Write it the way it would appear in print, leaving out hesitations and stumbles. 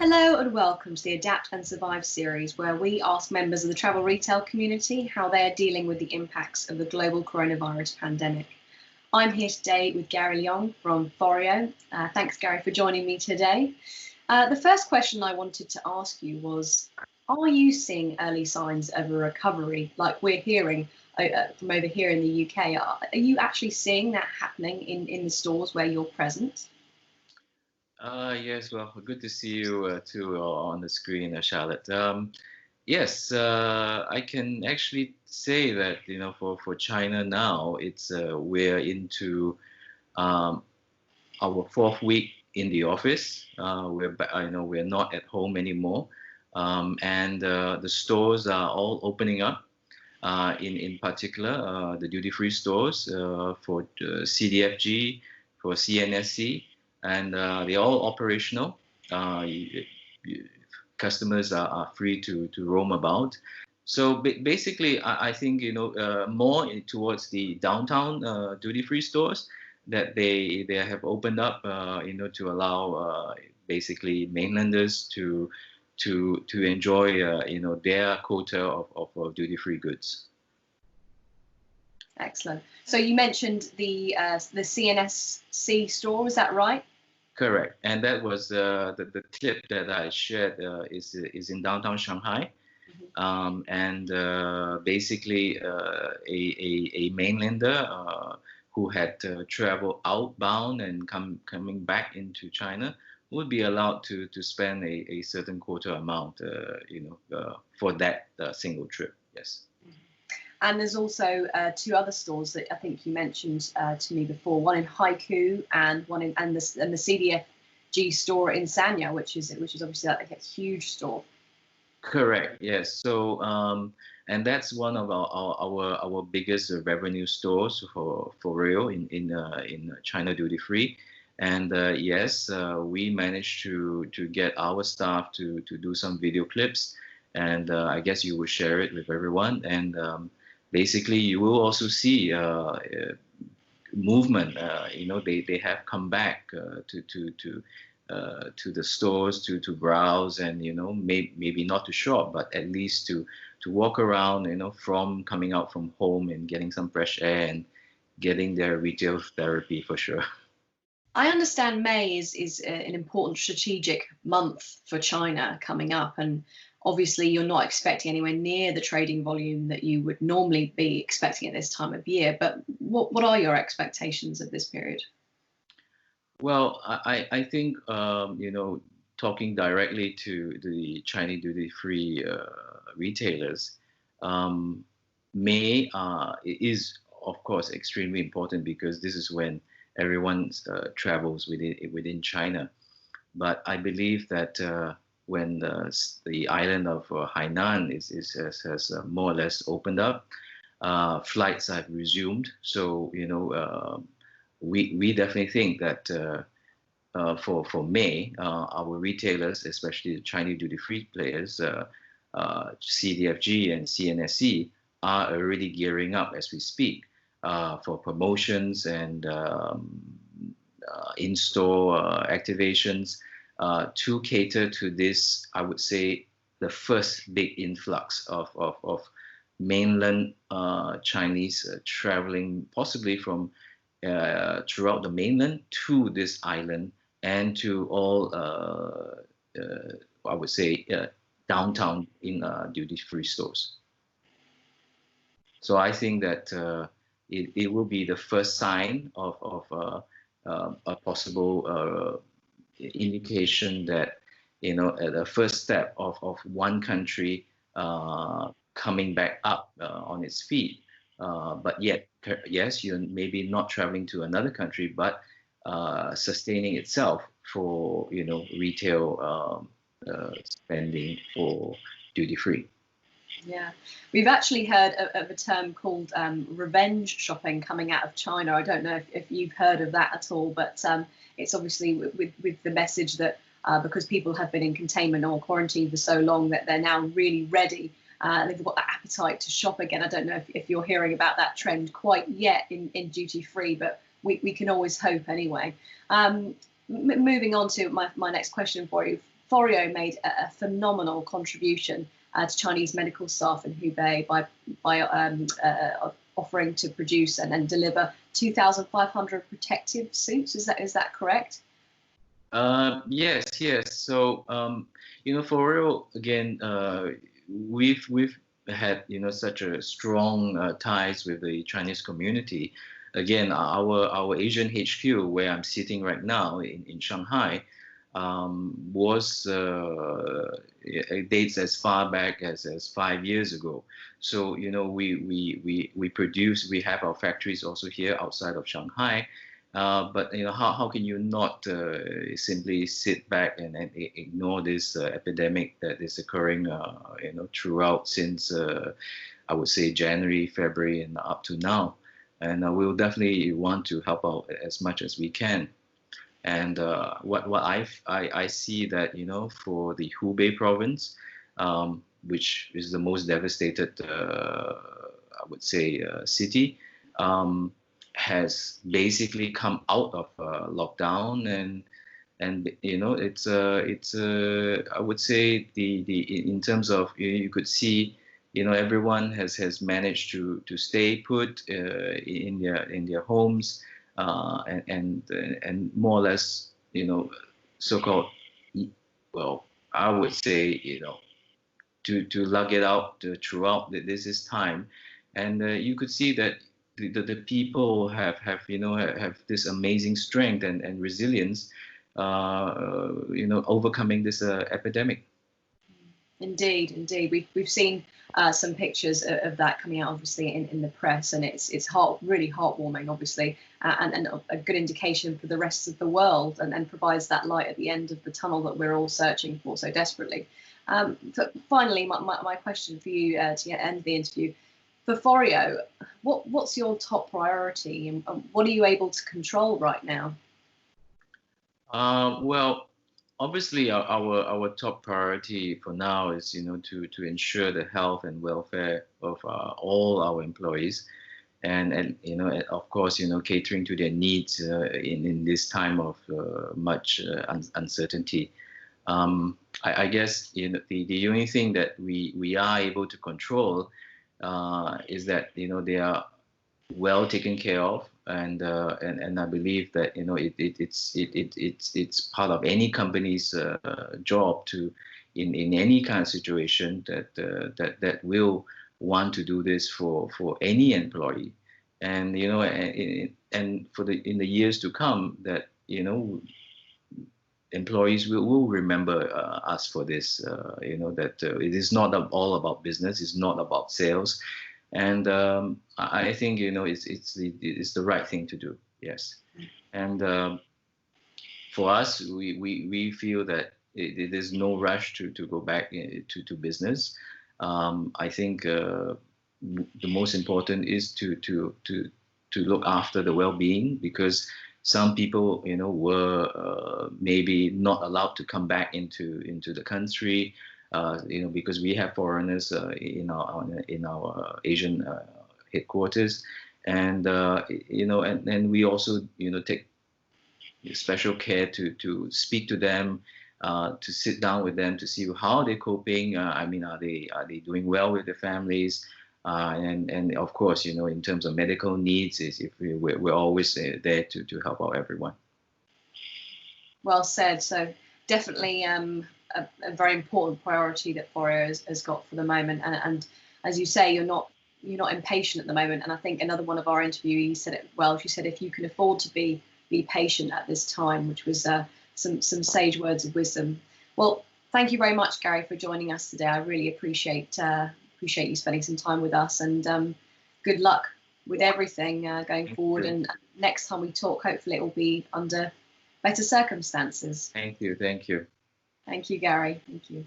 Hello and welcome to the Adapt and Survive series, where we ask members of the travel retail community how they are dealing with the impacts of the global coronavirus pandemic. I'm here today with Gary Leong from Foreo. Thanks, Gary, for joining me today. The first question I wanted to ask you was, are you seeing early signs of a recovery like we're hearing from over here in the UK? Are you actually seeing that happening in the stores where you're present? Yes, well, good to see you too on the screen, Charlotte. Yes, I can actually say that for China now, it's we're into our fourth week in the office. I know we're not at home anymore, and the stores are all opening up. In particular, the duty-free stores for CDFG, for CNSC. And they're all operational. Customers are free to roam about. So basically, I think more towards the downtown duty-free stores that they have opened up, to allow basically mainlanders to enjoy their quota of duty-free goods. Excellent. So you mentioned the CNSC store, is that right? Correct, and that was the clip that I shared is in downtown Shanghai, and basically a mainlander who had traveled outbound and coming back into China would be allowed to spend a certain quota amount, for that single trip. Yes. And there's also two other stores that I think you mentioned to me before. One in Haiku and one in the CDFG store in Sanya, which is obviously like a huge store. Correct. Yes. So and that's one of our biggest revenue stores for Foreo in China duty free. And yes, we managed to get our staff to do some video clips, and I guess you will share it with everyone. And basically, you will also see movement. They have come back to the stores to browse and maybe not to shop, but at least to walk around. From coming out from home and getting some fresh air and getting their retail therapy for sure. I understand May is an important strategic month for China coming up, and obviously you're not expecting anywhere near the trading volume that you would normally be expecting at this time of year. But what are your expectations of this period? Well, I think talking directly to the Chinese duty-free retailers, May is of course extremely important because this is when everyone travels within China. But I believe that when the island of Hainan has more or less opened up, flights have resumed. So we definitely think that for May, our retailers, especially the Chinese duty-free players, CDFG and CNSC, are already gearing up as we speak for promotions and in-store activations to cater to this, I would say, the first big influx of mainland Chinese traveling, possibly from throughout the mainland to this island and to all, I would say, downtown in duty-free stores. So I think that it will be the first sign of a possible indication that the first step of one country coming back up on its feet. But yet, yes, you're maybe not traveling to another country, but sustaining itself for retail spending for duty free. Yeah, we've actually heard of a term called revenge shopping coming out of China. I don't know if you've heard of that at all, but it's obviously with the message that because people have been in containment or quarantine for so long that they're now really ready. They've got that appetite to shop again. I don't know if you're hearing about that trend quite yet in duty free, but we can always hope anyway. Moving on to my next question for you. Foreo made a phenomenal contribution to Chinese medical staff in Hubei by offering to produce and deliver 2,500 protective suits. Is that correct? Yes. So Foreo again, we've had such a strong ties with the Chinese community. Again, our Asian HQ, where I'm sitting right now in Shanghai, was it dates as far back as 5 years ago. So we produce. We have our factories also here outside of Shanghai. But how can you not simply sit back and ignore this epidemic that is occurring throughout since I would say January, February, and up to now. And we'll definitely want to help out as much as we can. And what I see that for the Hubei province, which is the most devastated I would say city, has basically come out of lockdown, and it's I would say the in terms of you could see everyone has managed to stay put in their homes, and more or less so-called, well, I would say to lug it out throughout this time. And you could see that the people have this amazing strength and resilience, overcoming this epidemic. Indeed. We've seen some pictures of that coming out, obviously, in the press, and it's really heartwarming, obviously, and a good indication for the rest of the world, and provides that light at the end of the tunnel that we're all searching for so desperately. But finally, my question for you to end the interview: for Foreo, what's your top priority, and what are you able to control right now? Well, obviously our top priority for now is to ensure the health and welfare of all our employees, and of course catering to their needs in this time of much uncertainty. I guess the only thing that we are able to control is that they are well taken care of, and I believe that it's part of any company's job to in any kind of situation that will want to do this for any employee, and and for in the years to come, that employees will remember us for this. That it is not all about business. It's not about sales. And I think it's the right thing to do. Yes, and for us, we feel that it is no rush to go back to business. I think the most important is to look after the well-being, because some people were maybe not allowed to come back into the country. Because we have foreigners in our Asian headquarters, and and we also take special care to speak to them, to sit down with them to see how they're coping. I mean, are they doing well with their families? And of course, in terms of medical needs, if we're always there to help out everyone. Well said. So definitely a very important priority that Foreo has got for the moment. And as you say, you're not impatient at the moment. And I think another one of our interviewees said it well. She said, if you can afford to be patient at this time, which was some sage words of wisdom. Well, thank you very much, Gary, for joining us today. I really appreciate you spending some time with us, and good luck with everything going forward. And next time we talk, hopefully it will be under better circumstances. Thank you. Thank you, Gary. Thank you.